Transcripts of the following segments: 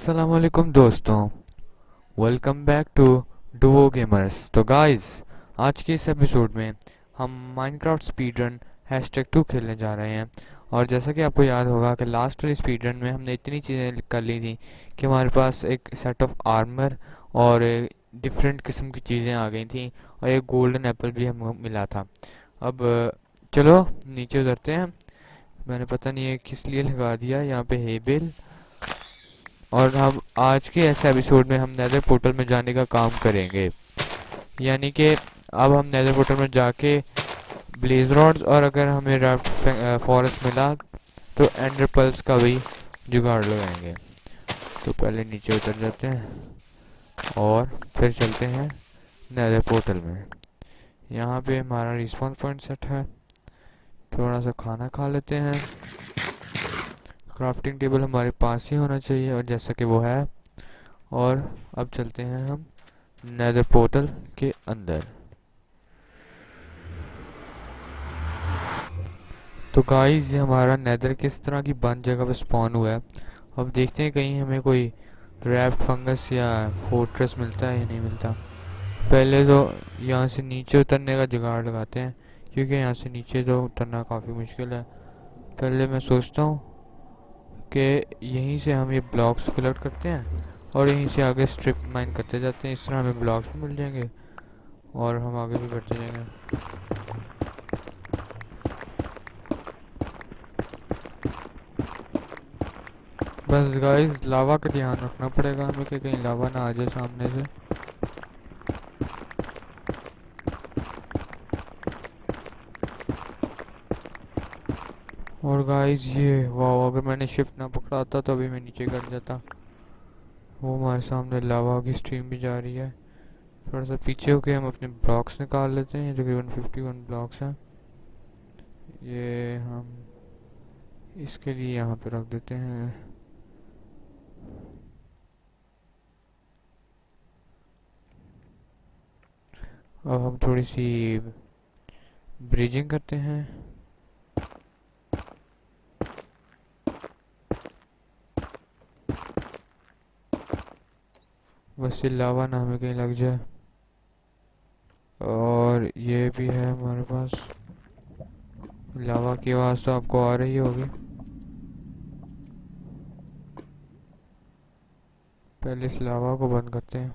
अस्सलामुअलैकुम दोस्तों। Welcome back to Duo Gamers. तो गाइस, आज के इस एपिसोड में हम माइनक्राफ्ट स्पीडरन #2 खेलने जा रहे हैं। और जैसा कि आपको याद होगा कि लास्ट वाली स्पीडरन में हमने इतनी चीज़ें कर ली थी कि हमारे पास एक सेट ऑफ आर्मर और डिफरेंट किस्म की चीज़ें आ गई थी और एक गोल्डन एप्पल भी हमको मिला था। अब चलो नीचे उतरते हैं। मैंने पता नहीं है किस लिए लगा दिया यहाँ पे हेबेल। और हम आज के ऐसे एपिसोड में हम नेदर पोर्टल में जाने का काम करेंगे। यानी कि अब हम नेदर पोर्टल में जाके ब्लेज रॉड्स और अगर हमें राफ्ट फॉरेस्ट मिला तो एंडर पल्स का भी जुगाड़ लगाएंगे। तो पहले नीचे उतर जाते हैं और फिर चलते हैं नेदर पोर्टल में। यहाँ पे हमारा रिस्पॉन्स पॉइंट सेट है। थोड़ा सा खाना खा लेते हैं। क्राफ्टिंग टेबल हमारे पास ही होना चाहिए और जैसा कि वो है। और अब चलते हैं हम नेदर पोर्टल के अंदर। तो गाइस, ये हमारा नेदर किस तरह की बंद जगह पे स्पॉन हुआ है। अब देखते हैं कहीं हमें कोई रैप्ट फंगस या फोर्ट्रेस मिलता है या नहीं मिलता। पहले तो यहाँ से नीचे उतरने का जुगाड़ लगाते हैं, क्योंकि यहाँ से नीचे तो उतरना काफ़ी मुश्किल है। पहले मैं सोचता हूँ कि यहीं से हम ये ब्लॉक्स कलेक्ट करते हैं और यहीं से आगे स्ट्रिप माइन करते जाते हैं। इस तरह हमें ब्लॉक्स भी मिल जाएंगे और हम आगे भी बढ़ते जाएंगे। बस गाइस, लावा का ध्यान रखना पड़ेगा हमें कि कहीं लावा ना आ जाए सामने से। और गाइस, ये वाह, अगर मैंने शिफ्ट ना पकड़ा था तो अभी मैं नीचे गिर जाता। वो हमारे सामने लावा की स्ट्रीम भी जा रही है। थोड़ा सा पीछे होके हम अपने ब्लॉक्स निकाल लेते हैं। तकरीबन 51 ब्लॉक्स हैं। ये हम इसके लिए यहाँ पे रख देते हैं। अब हम थोड़ी सी ब्रिजिंग करते हैं। बस ये लावा ना हमें कहीं लग जाए। और ये भी है हमारे पास। लावा की आवाज़ तो आपको आ रही होगी। पहले इस लावा को बंद करते हैं।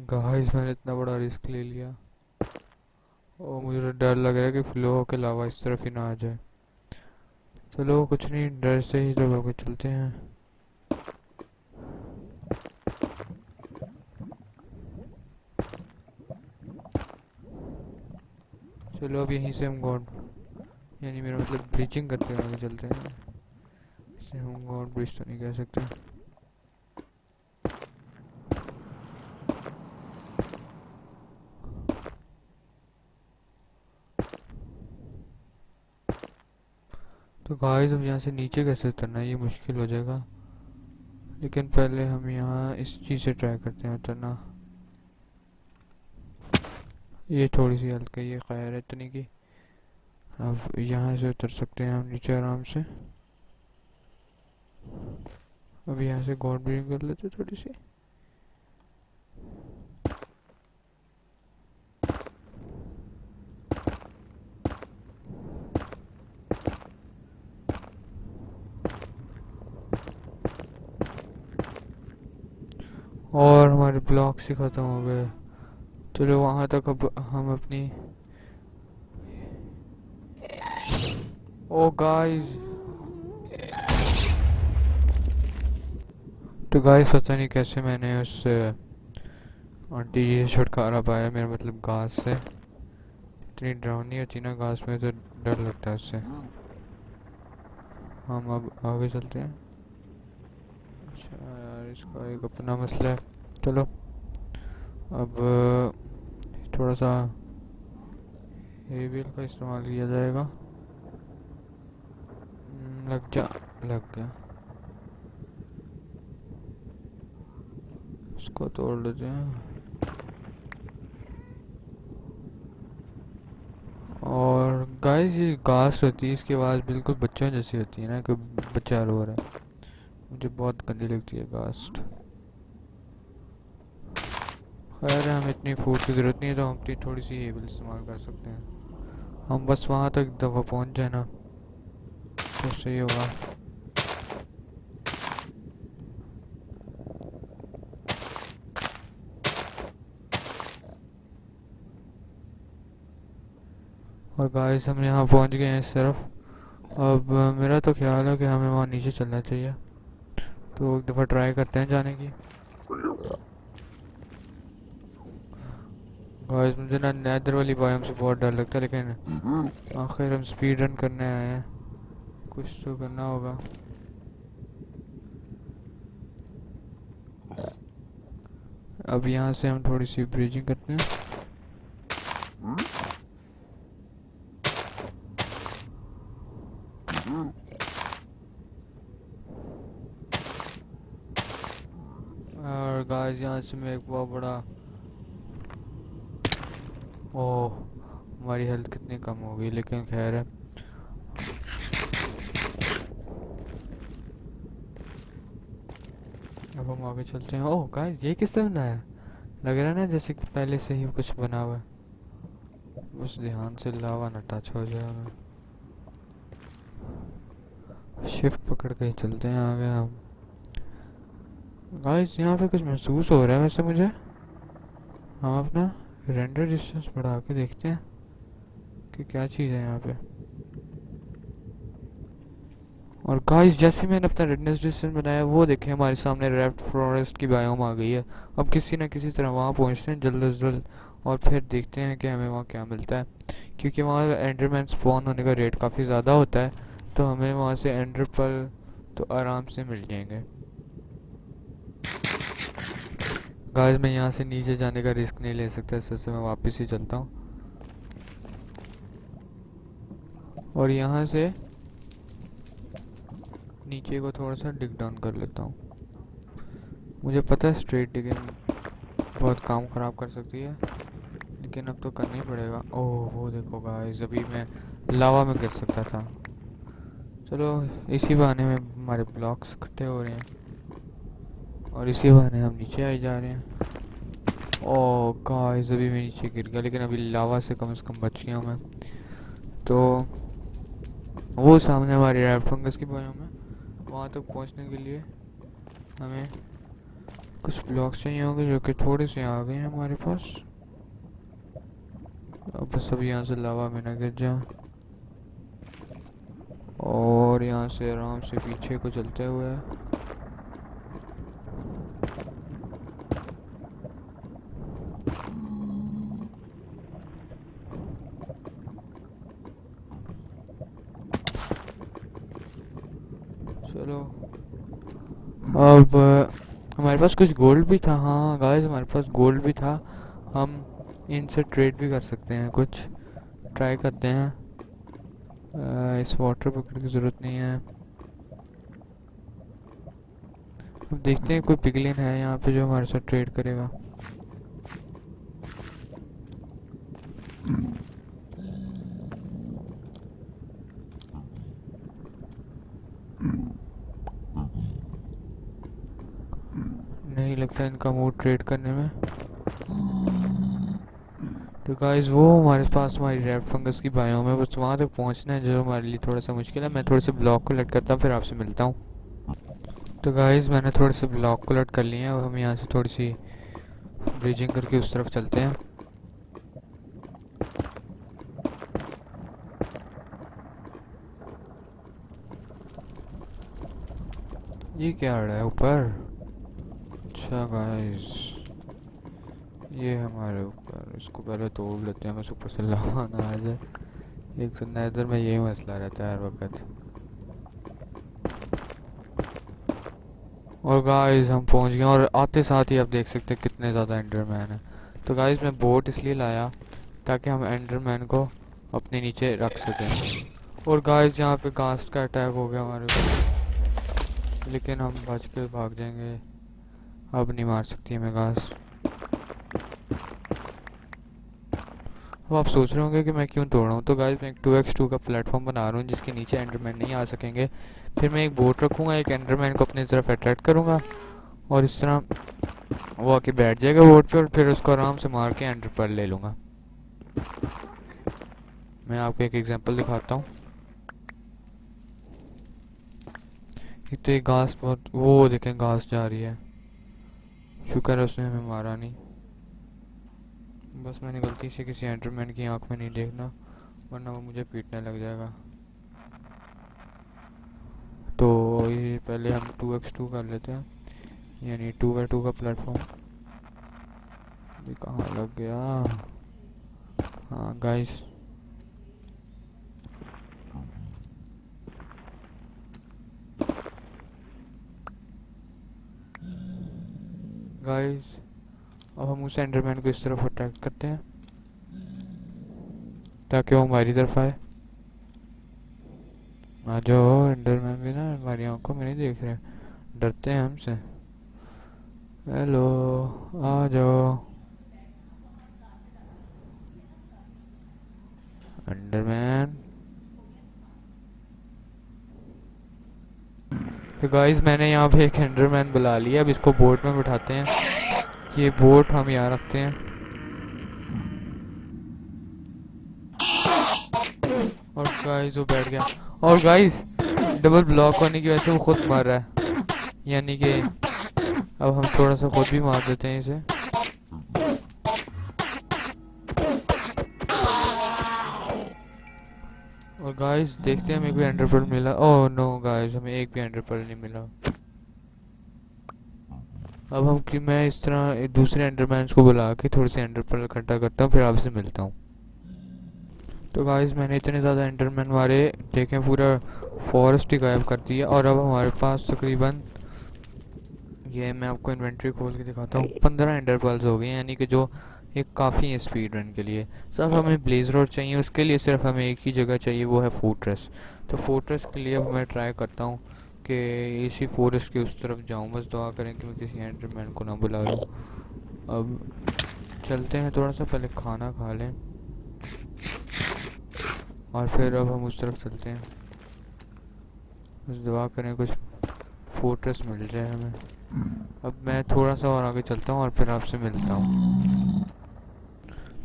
गाइस, मैंने इतना बड़ा रिस्क ले लिया और मुझे तो डर लग रहा है कि फ्लो होके लावा इस तरफ ही ना आ जाए। चलो कुछ नहीं, डर से ही तो होके चलते हैं। चलो अब यहीं से हम गॉड, यानी मेरा मतलब ब्रीचिंग करते हुए आगे चलते हैं। इसे हम गॉड ब्रिज तो नहीं कह सकते। तो गाइस, अब यहाँ से नीचे कैसे उतरना है, ये मुश्किल हो जाएगा। लेकिन पहले हम यहाँ इस चीज़ से ट्राई करते हैं उतरना। ये थोड़ी सी हेल्थ का ये खैर है इतनी की। अब यहाँ से उतर सकते हैं हम नीचे आराम से। अब यहाँ से गॉड ब्रीजिंग कर लेते थोड़ी सी। और हमारे ब्लॉक्स ही ख़त्म हो गए। चलो वहाँ तक अब हम अपनी। ओ गाइस, तो गाइस पता नहीं कैसे मैंने उस आंटी जी से छुटकारा पाया, मेरा मतलब घास से। इतनी डरावनी होती ना घास में, तो डर लगता है उससे। हम अब आगे चलते हैं। अच्छा यार, इसका एक अपना मसला है। चलो अब थोड़ा सा हेवी व्हील का इस्तेमाल किया जाएगा। लग जा, लग गया। इसको तोड़ लेते हैं। और गाइस ये घास होती है, इसकी आवाज़ बिल्कुल बच्चों जैसी होती है ना, कि बच्चा रो रहा है। मुझे बहुत गंदी लगती है घास। खैर हमें इतनी फूड की ज़रूरत नहीं है, तो हम अपनी थोड़ी सी हेबल इस्तेमाल कर सकते हैं। हम बस वहाँ तक दफ़ा पहुँच जाए ना तो सही होगा। और गाइस हम यहाँ पहुँच गए हैं इस तरफ। अब मेरा तो ख्याल है कि हमें वहाँ नीचे चलना चाहिए, तो एक दफ़ा ट्राई करते हैं जाने की। गाइस मुझे ना नेदर वाली बायोम से बहुत डर लगता है, लेकिन आखिर हम स्पीड रन करने आए हैं, कुछ तो करना होगा। अब यहाँ से हम थोड़ी सी ब्रीजिंग करते हैं। और गाइस यहाँ से मैं एक बहुत बड़ा, ओह हमारी हेल्थ कितनी कम हो गई, लेकिन खैर है। अब हम आगे चलते हैं। ओह गाइस ये किसने बनाया? लग रहा है ना जैसे कि पहले से ही कुछ बना हुआ है, बस ध्यान से लावा ना टच हो जाए हमें। शिफ्ट पकड़ के ही चलते हैं आगे हम। गाइस यहाँ पे कुछ महसूस हो रहा है वैसे मुझे। हम अपना रेंडर डिस्टेंस बढ़ा के देखते हैं कि क्या चीज़ है यहाँ पे। और गाइस जैसे मैंने अपना रेडनेस डिस्टेंस बनाया, वो देखें हमारे सामने रेड फॉरेस्ट की बायोम आ गई है। अब किसी ना किसी तरह वहाँ पहुँचते हैं जल्द से जल्द, और फिर देखते हैं कि हमें वहाँ क्या मिलता है। क्योंकि वहाँ एंडरमैन स्पॉन होने का रेट काफ़ी ज़्यादा होता है, तो हमें वहाँ से एंडर पर्ल तो आराम से मिल जाएंगे। गाइस मैं यहाँ से नीचे जाने का रिस्क नहीं ले सकता, इससे मैं वापस ही चलता हूँ। और यहाँ से नीचे को थोड़ा सा डिग डाउन कर लेता हूँ। मुझे पता है स्ट्रेट डिगिंग बहुत काम ख़राब कर सकती है, लेकिन अब तो करना ही पड़ेगा। ओह वो देखो गाइस, अभी मैं लावा में गिर सकता था। चलो इसी बहाने में हमारे ब्लॉक्स इकट्ठे हो रहे हैं, और इसी बहाने हम नीचे आए जा रहे हैं। ओह गाइस अभी मैं नीचे गिर गया, लेकिन अभी लावा से कम बच गया मैं। तो वो सामने हमारी रेड फंगस की बायोम है, वहाँ तक पहुँचने के लिए हमें कुछ ब्लॉक्स चाहिए होंगे, जो कि थोड़े से आ गए हैं हमारे पास। अब बस अब यहाँ से लावा में ना गिर जाऊँ, और यहाँ से आराम से पीछे को चलते हुए चलो। अब हमारे पास कुछ गोल्ड भी था। हाँ गाइस हमारे पास गोल्ड भी था, हम इनसे ट्रेड भी कर सकते हैं। कुछ ट्राई करते हैं। इस वाटर बकेट की ज़रूरत नहीं है। अब देखते हैं कोई पिगलिन है यहाँ पे जो हमारे साथ ट्रेड करेगा। नहीं लगता इनका मूड ट्रेड करने में। तो गाइस वो हमारे पास हमारी रेड फंगस की बायोम है, बस वहाँ तक पहुँचना है, जो हमारे लिए थोड़ा सा मुश्किल है। मैं थोड़े से ब्लॉक कलेक्ट करता हूँ, फिर आपसे मिलता हूँ। तो गाइस मैंने थोड़े से ब्लॉक कलेक्ट कर लिए हैं, अब हम यहाँ से थोड़ी सी ब्रिजिंग करके उस तरफ चलते हैं। ये क्या आ रहा है ऊपर? अच्छा गाइस ये हमारे ऊपर, इसको पहले तोड़ लेते हैं, बस ऊपर से लावा ना आ जाए। एक तो नेदर में यही मसला रहता है हर वक्त। और गाइस हम पहुंच गए, और आते साथ ही आप देख सकते हैं कितने ज़्यादा एंडरमैन है। तो गाइस मैं बोट इसलिए लाया ताकि हम एंडरमैन को अपने नीचे रख सकें। और गाइस यहाँ पे कास्ट का अटैक हो गया हमारे ऊपर, लेकिन हम बच के भाग जाएंगे। अब नहीं मार सकती हमें घास। अब आप सोच रहे होंगे कि मैं क्यों तोड़ रहा हूँ। तो गाइस मैं एक 2x2 का प्लेटफॉर्म बना रहा हूँ जिसके नीचे एंडरमैन नहीं आ सकेंगे। फिर मैं एक बोट रखूँगा, एक एंडरमैन को अपनी तरफ अट्रैक्ट करूँगा और इस तरह वो आके बैठ जाएगा बोट पे और फिर उसको आराम से मार के एंडर पर ले लूँगा। मैं आपको एक एग्जांपल दिखाता हूँ। एक तो ये घास बहुत, वो देखें घास जा रही है। शुक्र है उसने हमें मारा नहीं। बस मैंने गलती से किसी एंडरमैन की आंख में नहीं देखना, वरना वो मुझे पीटने लग जाएगा। तो ये पहले हम 2x2 कर लेते हैं, यानी 2x2 का प्लेटफॉर्म। ये कहाँ लग गया? हाँ गाइस, गाइस अब हम उस एंडरमैन को इस तरफ अट्रैक्ट करते हैं ताकि वो हमारी तरफ आए। आ जाओ, एंडरमैन भी ना हमारी आंखों में नहीं देख रहे, डरते हैं हमसे। हेलो, आ जाओ एंडरमैन। तो गाइस मैंने यहाँ पे एक एंडरमैन बुला लिया। अब इसको बोट में बिठाते हैं। ये बोट हम यहाँ रखते हैं और गाइस वो बैठ गया। और गाइस डबल ब्लॉक होने की वजह से वो खुद मर रहा है, यानी कि अब हम थोड़ा सा खुद भी मार देते हैं इसे। और गाइस देखते हैं हमें कोई एंडर पर्ल मिला। ओह नो गाइस, हमें एक भी एंडर पर्ल नहीं मिला। अब हम कि मैं इस तरह दूसरे एंडरमैन्स को बुला के थोड़ी सी एंडर पर्ल इकट्ठा करता हूँ, फिर आपसे मिलता हूँ। तो गाइस मैंने इतने ज़्यादा एंडरमैन मारे, देखें पूरा फॉरेस्ट ही गायब कर दिया। और अब हमारे पास तकरीबन, ये मैं आपको इन्वेंट्री खोल के दिखाता हूँ, 15 एंडर पर्ल्स हो गए हैं, यानी कि जो एक काफ़ी है स्पीड रन के लिए। सब हमें ब्लेज रोड चाहिए, उसके लिए सिर्फ हमें एक ही जगह चाहिए, वो है फोर्ट्रेस। तो फोर्ट्रेस के लिए अब मैं ट्राई करता हूँ कि इसी फॉरेस्ट के उस तरफ जाऊँ। बस दुआ करें कि मैं किसी एंडरमैन को ना बुला लूँ। अब चलते हैं, थोड़ा सा पहले खाना खा लें और फिर अब हम उस तरफ चलते हैं। बस दुआ करें कुछ फोर्ट्रेस मिल जाए हमें। अब मैं थोड़ा सा और आगे चलता हूँ और फिर आपसे मिलता हूँ।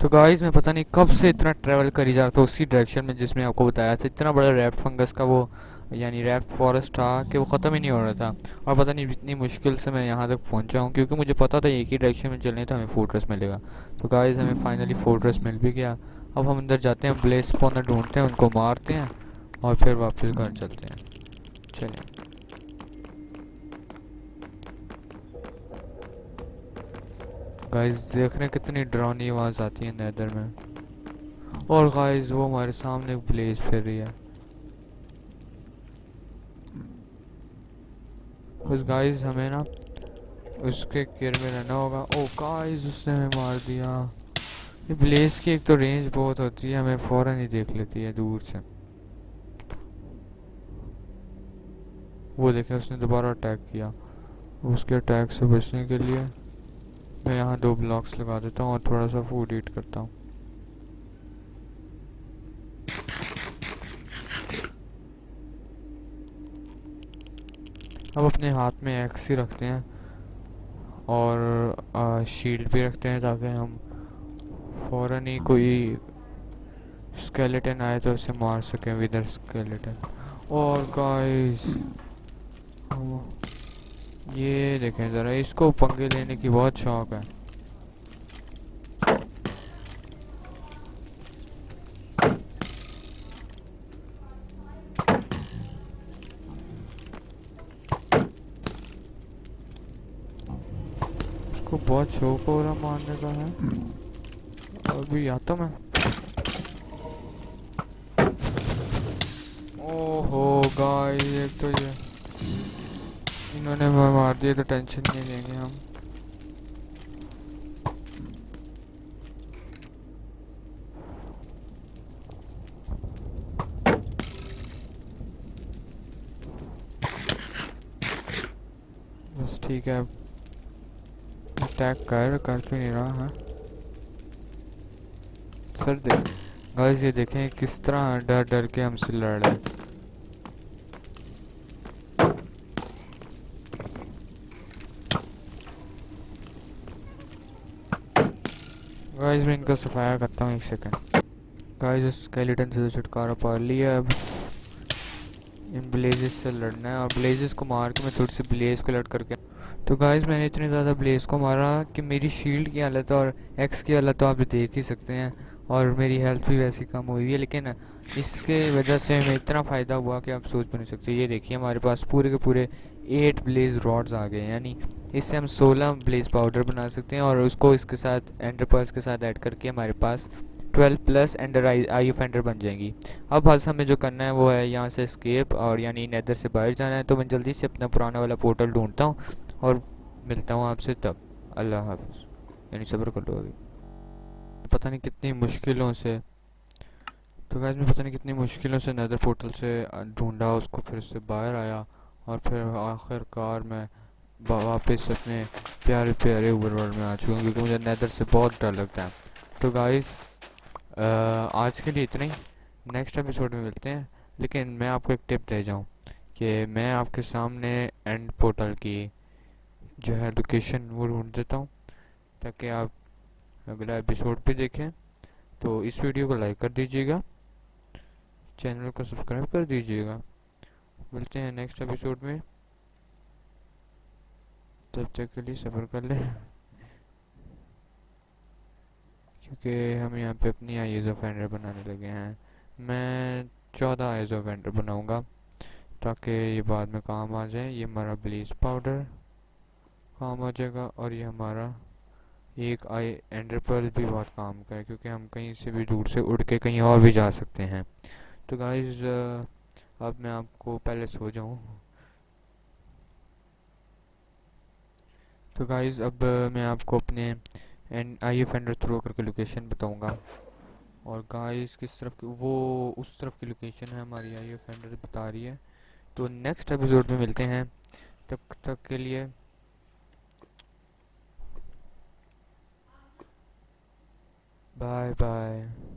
तो गाइस मैं पता नहीं कब से इतना ट्रैवल करी जा रहा था उसी डायरेक्शन में जिसमें आपको बताया था। इतना बड़ा रैफ्ट फंगस का वो, यानी रैफ्ट फॉरेस्ट था कि वो ख़त्म ही नहीं हो रहा था। और पता नहीं इतनी मुश्किल से मैं यहाँ तक पहुँचा हूँ, क्योंकि मुझे पता था एक ही डायरेक्शन में चलने था, हमें फोर्ट्रेस मिलेगा। तो गाइस हमें फाइनली फोर्ट्रेस मिल भी गया। अब हम अंदर जाते हैं, ब्लेस स्पॉनर ढूंढते हैं, उनको मारते हैं और फिर वापस घर चलते हैं। चलें। गाइस देख रहे हैं कितनी डरावनी आवाज़ आती है नेदर में। और गाइस वो हमारे सामने एक ब्लेज फिर रही है। बस गाइस हमें ना उसके केयर में रहना होगा। ओ गाइस उसने हमें मार दिया। ये ब्लेज की एक तो रेंज बहुत होती है, हमें फौरन ही देख लेती है दूर से। वो देखें उसने दोबारा अटैक किया। उसके अटैक से बचने के लिए मैं यहाँ 2 ब्लॉक्स लगा देता हूँ और थोड़ा सा फूड ईट करता हूँ। अब अपने हाथ में एक्स ही रखते हैं और शील्ड भी रखते हैं ताकि हम फौरन ही कोई स्केलेटन आए तो उसे मार सकें विदर स्केलेटन। और गाइस ये देखें ज़रा, इसको पंगे लेने की बहुत शौक है। इसको बहुत शौक हो रहा मारने का है। अभी आता मैं। ओहो गाइस एक तो ये इन्होंने मार दिया, तो टेंशन नहीं लेंगे हम। बस ठीक है, अटैक कर क्यों नहीं रहा है। सर देख गाइस, ये देखें किस तरह डर डर के हमसे लड़ रहे हैं। गाइस मैं इनका सफाया करता हूँ, एक सेकंड। गाइस स्केलेटन से तो छुटकारा पा लिया, अब इन ब्लेजेस से लड़ना है और ब्लेजेस को मार के मैं थोड़ी सी ब्लेज को लड़ करके। तो गाइस मैंने इतने ज़्यादा ब्लेज को मारा कि मेरी शील्ड की हालत और एक्स की हालत तो आप देख ही सकते हैं, और मेरी हेल्थ भी वैसी कम हुई है। लेकिन इसके वजह से हमें इतना फ़ायदा हुआ कि आप सोच भी नहीं सकते। ये देखिए हमारे पास पूरे के पूरे 8 ब्लेज रॉड्स आ गए हैं, यानी इससे हम 16 ब्लेज पाउडर बना सकते हैं, और उसको इसके साथ एंडर पर्ल्स के साथ ऐड करके हमारे पास 12 plus ender eye of ender बन जाएंगी। अब बस हमें जो करना है वो है यहाँ से एस्केप, और यानी नेदर से बाहर जाना है। तो मैं जल्दी से अपना पुराना वाला पोर्टल ढूंढता हूँ और मिलता हूँ आपसे तब। अल्लाह हाफिज़, यानी सब्र कर लो अभी। पता नहीं कितनी मुश्किलों से, तो गाइस मैं पता नहीं कितनी मुश्किलों से नेदर पोर्टल से ढूंढा उसको, फिर उससे बाहर आया, और फिर आखिरकार मैं वापस अपने प्यारे प्यारे ओवरवर्ल्ड में आ चुका हूँ, क्योंकि मुझे नेदर से बहुत डर लगता है। तो गाइस आज के लिए इतना ही, नेक्स्ट एपिसोड में मिलते हैं। लेकिन मैं आपको एक टिप दे जाऊँ कि मैं आपके सामने एंड पोर्टल की जो है लोकेशन वो ढूंढ देता हूँ, ताकि आप अगला एपिसोड भी देखें। तो इस वीडियो को लाइक कर दीजिएगा, चैनल को सब्सक्राइब कर दीजिएगा। मिलते हैं नेक्स्ट एपिसोड में, तब तक के लिए सब्र कर लें, क्योंकि हम यहाँ पे अपनी आईज ऑफ एंडर बनाने लगे हैं। मैं 14 आईज ऑफ एंडर बनाऊँगा, ताकि ये बाद में काम आ जाए। ये हमारा ब्लीच पाउडर काम आ जाएगा, और ये हमारा एक आई एंडर पर्ल भी बहुत काम का है, क्योंकि हम कहीं से भी दूर से उड़ के कहीं और भी जा सकते हैं। तो गाइज अब मैं आपको पहले सो जाऊँ। तो गाइज अब मैं आपको अपने end eye of ender throw करके लोकेशन बताऊंगा, और गाइस किस तरफ की, वो उस तरफ की लोकेशन है हमारी आई एफ एंडर बता रही है। तो नेक्स्ट एपिसोड में मिलते हैं, तब तक के लिए बाय बाय।